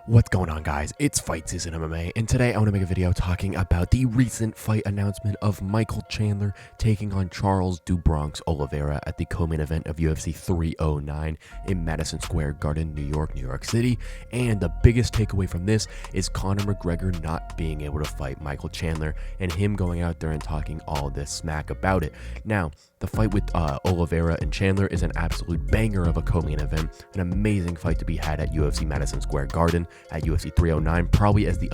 What's going on, guys? It's Fight Season MMA, and today I want to make a video talking about the recent fight announcement of Michael Chandler taking on Charles "Do Bronx" Oliveira at the co-main event of UFC 309 in Madison Square Garden, New York City. And the biggest takeaway from this is Conor McGregor not being able to fight Michael Chandler and him going out there and talking all this smack about it. Now, the fight with Oliveira and Chandler is an absolute banger of a co-main event, an amazing fight to be had at UFC Madison Square Garden at UFC 309, probably as the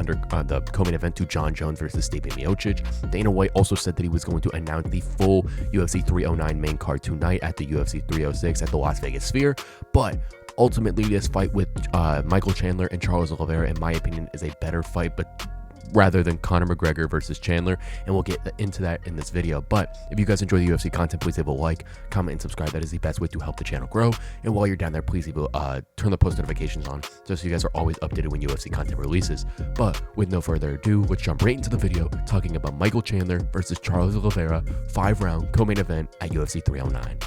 co-main event to John Jones versus Stipe Miocic. Dana White also said that he was going to announce the full UFC 309 main card tonight at the UFC 306 at the Las Vegas Sphere, but ultimately this fight with Michael Chandler and Charles Oliveira, in my opinion, is a better fight, but rather than Conor McGregor versus Chandler, and we'll get into that in this video. But if you guys enjoy the UFC content, please leave a like, comment, and subscribe. That is the best way to help the channel grow. And while you're down there, please turn the post notifications on just so you guys are always updated when UFC content releases. But with no further ado, let's jump right into the video talking about Michael Chandler versus Charles Oliveira 5-round co-main event at UFC 309.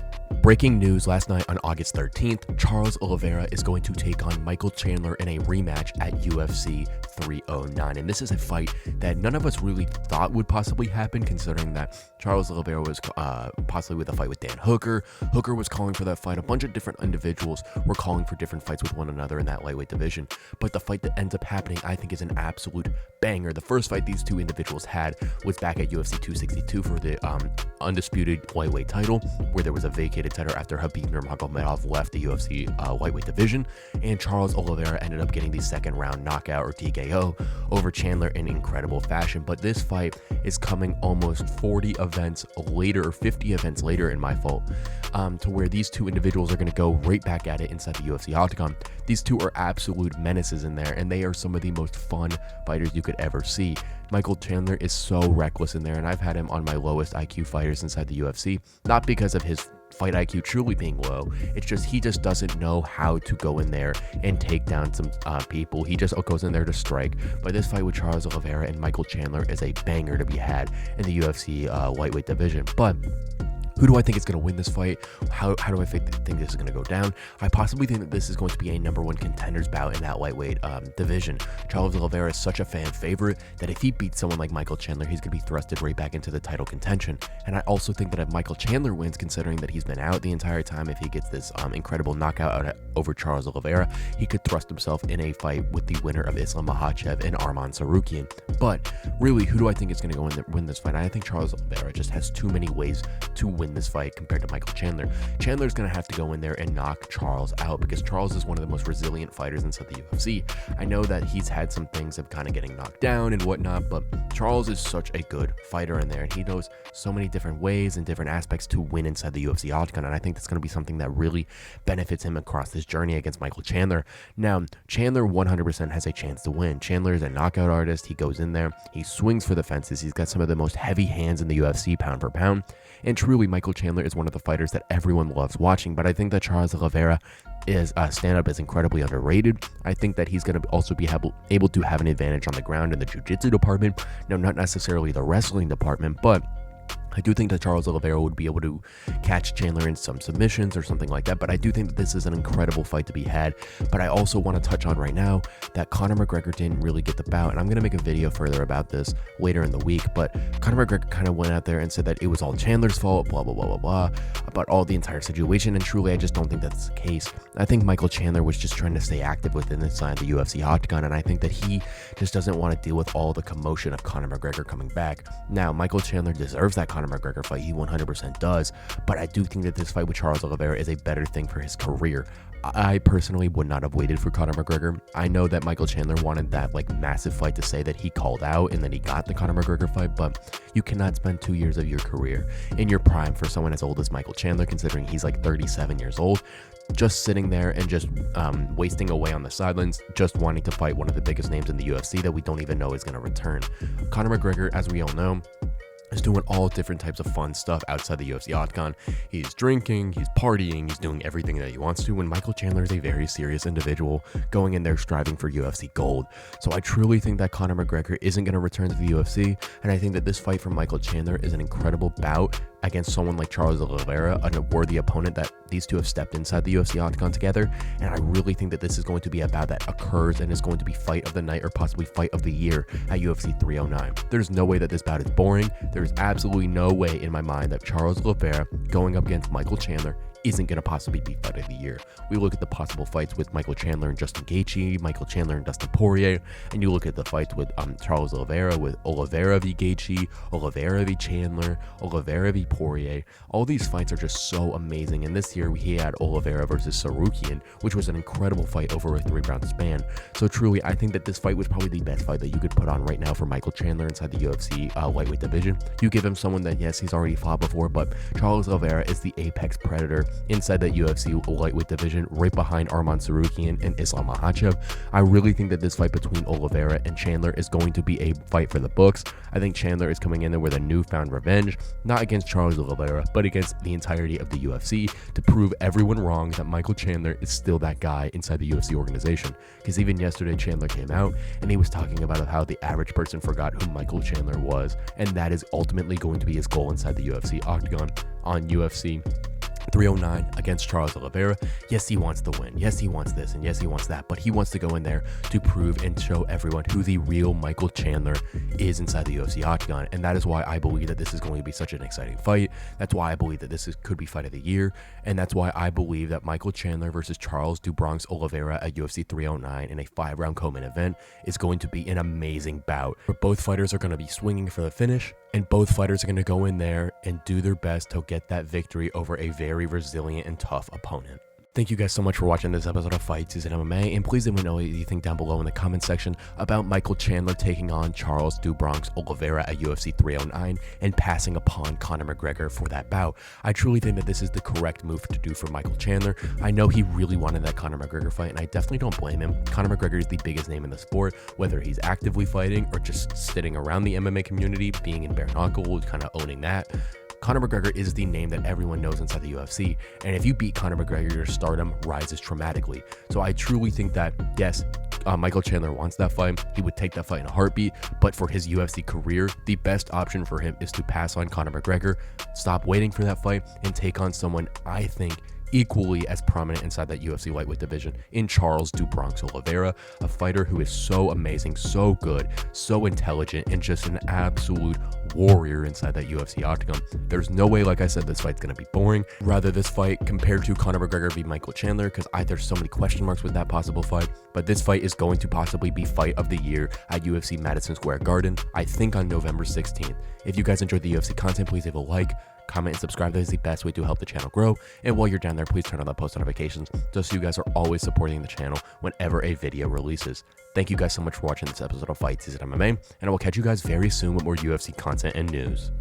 Breaking news last night on August 13th, Charles Oliveira is going to take on Michael Chandler in a rematch at UFC 309. And this is a fight that none of us really thought would possibly happen, considering that Charles Oliveira was possibly with a fight with Dan Hooker. Hooker was calling for that fight. A bunch of different individuals were calling for different fights with one another in that lightweight division. But the fight that ends up happening, I think, is an absolute banger. The first fight these two individuals had was back at UFC 262 for the undisputed lightweight title, where there was a vacated title after Khabib Nurmagomedov left the UFC lightweight division, and Charles Oliveira ended up getting the second round knockout, or TKO, over Chandler in incredible fashion. But this fight is coming almost 40 events later, or 50 events later in my fault, to where these two individuals are going to go right back at it inside the UFC octagon. These two are absolute menaces in there, and they are some of the most fun fighters you could ever see. Michael Chandler is so reckless in there, and I've had him on my lowest IQ fighters inside the UFC, not because of his fight IQ truly being low. It's just he just doesn't know how to go in there and take down some people. He just goes in there to strike. But this fight with Charles Oliveira and Michael Chandler is a banger to be had in the UFC lightweight division. But who do I think is going to win this fight? How do I think this is going to go down? I possibly think that this is going to be a #1 contenders bout in that lightweight division. Charles Oliveira is such a fan favorite that if he beats someone like Michael Chandler, he's going to be thrusted right back into the title contention. And I also think that if Michael Chandler wins, considering that he's been out the entire time, if he gets this incredible knockout over Charles Oliveira, he could thrust himself in a fight with the winner of Islam Makhachev and Arman Tsarukyan. But really, who do I think is going to go in win this fight? I think Charles Oliveira just has too many ways to win this fight compared to Michael Chandler. Chandler's going to have to go in there and knock Charles out, because Charles is one of the most resilient fighters inside the UFC. I know that he's had some things of kind of getting knocked down and whatnot, but Charles is such a good fighter in there, and he knows so many different ways and different aspects to win inside the UFC octagon, and I think that's going to be something that really benefits him across this journey against Michael Chandler. Now, Chandler 100% has a chance to win. Chandler is a knockout artist. He goes in there, he swings for the fences, he's got some of the most heavy hands in the UFC pound for pound, and truly Michael Chandler is one of the fighters that everyone loves watching. But I think that Charles Oliveira is stand-up is incredibly underrated. I think that he's going to also be able to have an advantage on the ground in the jiu-jitsu department. Now, not necessarily the wrestling department, but I do think that Charles Oliveira would be able to catch Chandler in some submissions or something like that, but I do think that this is an incredible fight to be had. But I also want to touch on right now that Conor McGregor didn't really get the bout, and I'm going to make a video further about this later in the week, but Conor McGregor kind of went out there and said that it was all Chandler's fault, blah, blah, blah, blah, blah, about all the entire situation, and truly I just don't think that's the case. I think Michael Chandler was just trying to stay active within inside the UFC octagon, and I think that he just doesn't want to deal with all the commotion of Conor McGregor coming back. Now, Michael Chandler deserves that Conor McGregor fight, he 100% does, but I do think that this fight with Charles Oliveira is a better thing for his career. I personally would not have waited for Conor McGregor. I know that Michael Chandler wanted that massive fight to say that he called out and then he got the Conor McGregor fight, but you cannot spend 2 years of your career in your prime for someone as old as Michael Chandler, considering he's like 37 years old, just sitting there and just wasting away on the sidelines, just wanting to fight one of the biggest names in the UFC that we don't even know is going to return. Conor McGregor, as we all know, is doing all different types of fun stuff outside the UFC octagon. He's drinking, he's partying, he's doing everything that he wants to, and Michael Chandler is a very serious individual going in there striving for UFC gold. So I truly think that Conor McGregor isn't going to return to the UFC, and I think that this fight from Michael Chandler is an incredible bout against someone like Charles Oliveira, a worthy opponent that these two have stepped inside the UFC octagon together. And I really think that this is going to be a bout that occurs and is going to be fight of the night or possibly fight of the year at UFC 309. There's no way that this bout is boring. There's absolutely no way in my mind that Charles Oliveira going up against Michael Chandler isn't going to possibly be fight of the year. We look at the possible fights with Michael Chandler and Justin Gaethje, Michael Chandler and Dustin Poirier, and you look at the fights with Charles Oliveira with Oliveira v Gaethje, Oliveira v Chandler, Oliveira v Poirier. All these fights are just so amazing, and this year we had Oliveira versus Sarukian, which was an incredible fight over a 3-round span. So truly, I think that this fight was probably the best fight that you could put on right now for Michael Chandler inside the UFC lightweight division. You give him someone that, yes, he's already fought before, but Charles Oliveira is the apex predator inside that UFC lightweight division, right behind Arman Sarukian and Islam Makhachev. I really think that this fight between Oliveira and Chandler is going to be a fight for the books. I think Chandler is coming in there with a newfound revenge, not against Charles Oliveira, but against the entirety of the UFC, to prove everyone wrong that Michael Chandler is still that guy inside the UFC organization. Because even yesterday, Chandler came out and he was talking about how the average person forgot who Michael Chandler was, and that is ultimately going to be his goal inside the UFC octagon on UFC 309 against Charles Oliveira. Yes, he wants to win. Yes, he wants this, and yes, he wants that, but he wants to go in there to prove and show everyone who the real Michael Chandler is inside the UFC octagon, and that is why I believe that this is going to be such an exciting fight. That's why I believe that could be fight of the year, and that's why I believe that Michael Chandler versus Charles "Do Bronx" Oliveira at UFC 309 in a 5-round co-main event is going to be an amazing bout, where both fighters are going to be swinging for the finish, and both fighters are going to go in there and do their best to get that victory over a very resilient and tough opponent. Thank you guys so much for watching this episode of Fight Season MMA, and please let me know what you think down below in the comment section about Michael Chandler taking on Charles "Do Bronx" Oliveira at UFC 309 and passing upon Conor McGregor for that bout. I truly think that this is the correct move to do for Michael Chandler. I know he really wanted that Conor McGregor fight, and I definitely don't blame him. Conor McGregor is the biggest name in the sport, whether he's actively fighting or just sitting around the MMA community, being in bare knuckle, kind of owning that. Conor McGregor is the name that everyone knows inside the UFC, and if you beat Conor McGregor, your stardom rises dramatically. So I truly think that, yes, Michael Chandler wants that fight. He would take that fight in a heartbeat, but for his UFC career, the best option for him is to pass on Conor McGregor, stop waiting for that fight, and take on someone I think equally as prominent inside that UFC lightweight division in Charles "Do Bronx" Oliveira, a fighter who is so amazing, so good, so intelligent, and just an absolute warrior inside that UFC octagon. There's no way, like I said, this fight's going to be boring. Rather, this fight compared to Conor McGregor v Michael Chandler, because there's so many question marks with that possible fight, but this fight is going to possibly be fight of the year at UFC Madison Square Garden, I think on November 16th. If you guys enjoyed the UFC content, please leave a like, comment, and subscribe. That is the best way to help the channel grow. And while you're down there, please turn on the post notifications just so you guys are always supporting the channel whenever a video releases. Thank you guys so much for watching this episode of Fight Season MMA, and I will catch you guys very soon with more UFC content and news.